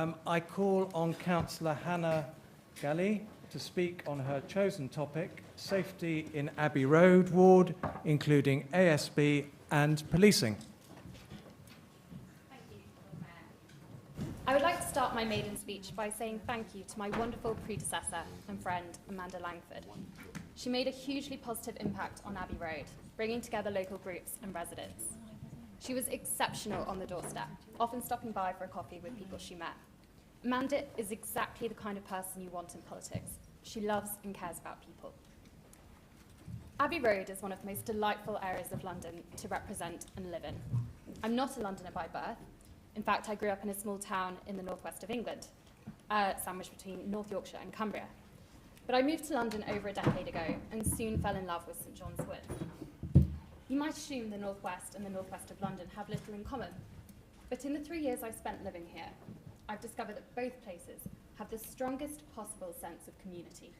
I call on Cllr Hannah Galley to speak on her chosen topic, safety in Abbey Road ward, including ASB and policing. Thank you, Lord Mayor. I would like to start my maiden speech by saying thank you to my wonderful predecessor and friend, Amanda Langford. She made a hugely positive impact on Abbey Road, bringing together local groups and residents. She was exceptional on the doorstep, often stopping by for a coffee with people she met. Amanda is exactly the kind of person you want in politics. She loves and cares about people. Abbey Road is one of the most delightful areas of London to represent and live in. I'm not a Londoner by birth. In fact, I grew up in a small town in the northwest of England, sandwiched between North Yorkshire and Cumbria. But I moved to London over a decade ago and soon fell in love with St John's Wood. You might assume the northwest and the northwest of London have little in common, but in the 3 years I've spent living here, I've discovered that both places have the strongest possible sense of community.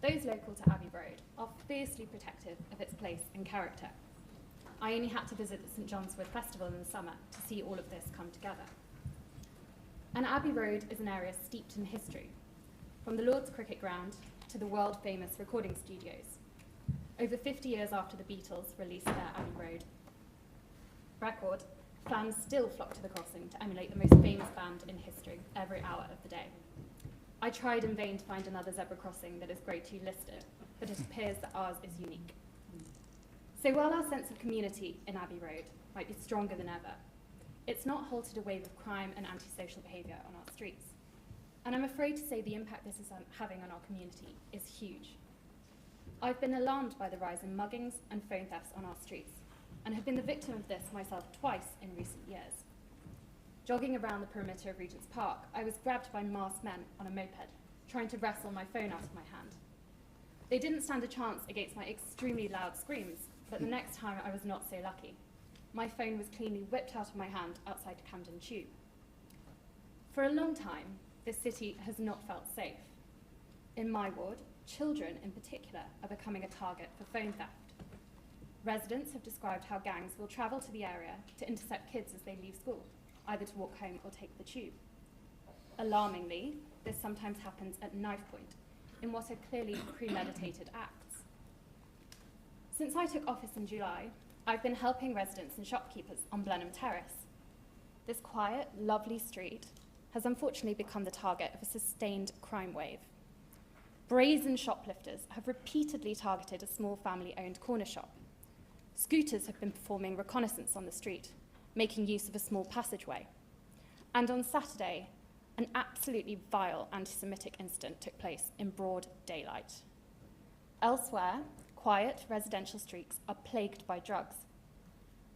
Those local to Abbey Road are fiercely protective of its place and character. I only had to visit the St John's Wood Festival in the summer to see all of this come together. And Abbey Road is an area steeped in history, from the Lord's cricket ground to the world-famous recording studios. Over 50 years after the Beatles released their Abbey Road record, fans still flock to the crossing to emulate the most famous band in history every hour of the day. I tried in vain to find another zebra crossing that is Grade 2 listed, but it appears that ours is unique. So while our sense of community in Abbey Road might be stronger than ever, it's not halted a wave of crime and antisocial behaviour on our streets. And I'm afraid to say the impact this is having on our community is huge. I've been alarmed by the rise in muggings and phone thefts on our streets, and have been the victim of this myself twice in recent years. Jogging around the perimeter of Regent's Park, I was grabbed by masked men on a moped, trying to wrestle my phone out of my hand. They didn't stand a chance against my extremely loud screams, but the next time I was not so lucky. My phone was cleanly whipped out of my hand outside Camden Tube. For a long time, this city has not felt safe. In my ward, children in particular are becoming a target for phone theft. Residents have described how gangs will travel to the area to intercept kids as they leave school, either to walk home or take the tube. Alarmingly, this sometimes happens at knife point, in what are clearly premeditated acts. Since I took office in July, I've been helping residents and shopkeepers on Blenheim Terrace. This quiet, lovely street has unfortunately become the target of a sustained crime wave. Brazen shoplifters have repeatedly targeted a small family-owned corner shop. Scooters have been performing reconnaissance on the street, making use of a small passageway. And on Saturday, an absolutely vile anti-Semitic incident took place in broad daylight. Elsewhere, quiet residential streets are plagued by drugs.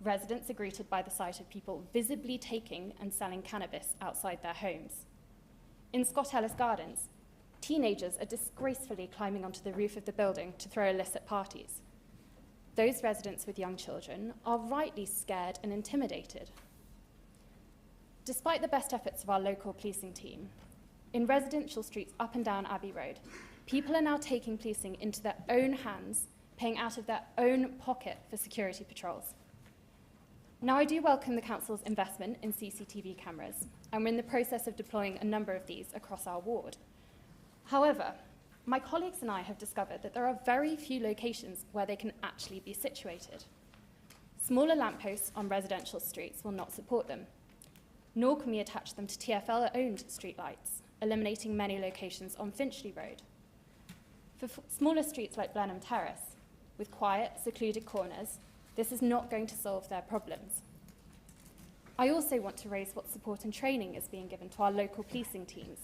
Residents are greeted by the sight of people visibly taking and selling cannabis outside their homes. In Scott Ellis Gardens, teenagers are disgracefully climbing onto the roof of the building to throw illicit parties. Those residents with young children are rightly scared and intimidated. Despite the best efforts of our local policing team, in residential streets up and down Abbey Road, people are now taking policing into their own hands, paying out of their own pocket for security patrols. Now, I do welcome the Council's investment in CCTV cameras, and we're in the process of deploying a number of these across our ward. However, my colleagues and I have discovered that there are very few locations where they can actually be situated. Smaller lampposts on residential streets will not support them, nor can we attach them to TfL-owned streetlights, eliminating many locations on Finchley Road. For smaller streets like Blenheim Terrace, with quiet, secluded corners, this is not going to solve their problems. I also want to raise what support and training is being given to our local policing teams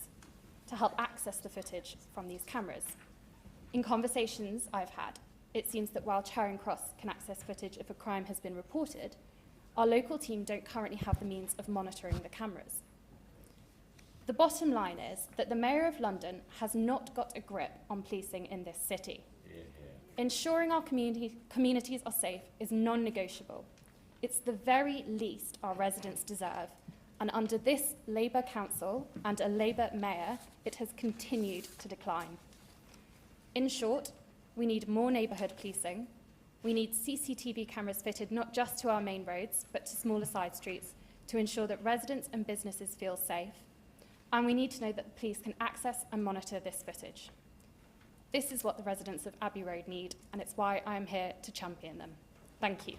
to help access the footage from these cameras. In conversations I've had, it seems that while Charing Cross can access footage if a crime has been reported, our local team don't currently have the means of monitoring the cameras. The bottom line is that the Mayor of London has not got a grip on policing in this city. Ensuring our communities are safe is non-negotiable. It's the very least our residents deserve, and under this Labour Council and a Labour Mayor, it has continued to decline. In short, we need more neighbourhood policing. We need CCTV cameras fitted not just to our main roads, but to smaller side streets to ensure that residents and businesses feel safe, And we need to know that the police can access and monitor this footage. This is what the residents of Abbey Road need, and it's why I am here to champion them. Thank you.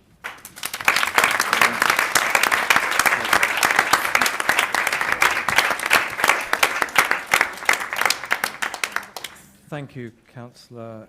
Thank you, Councillor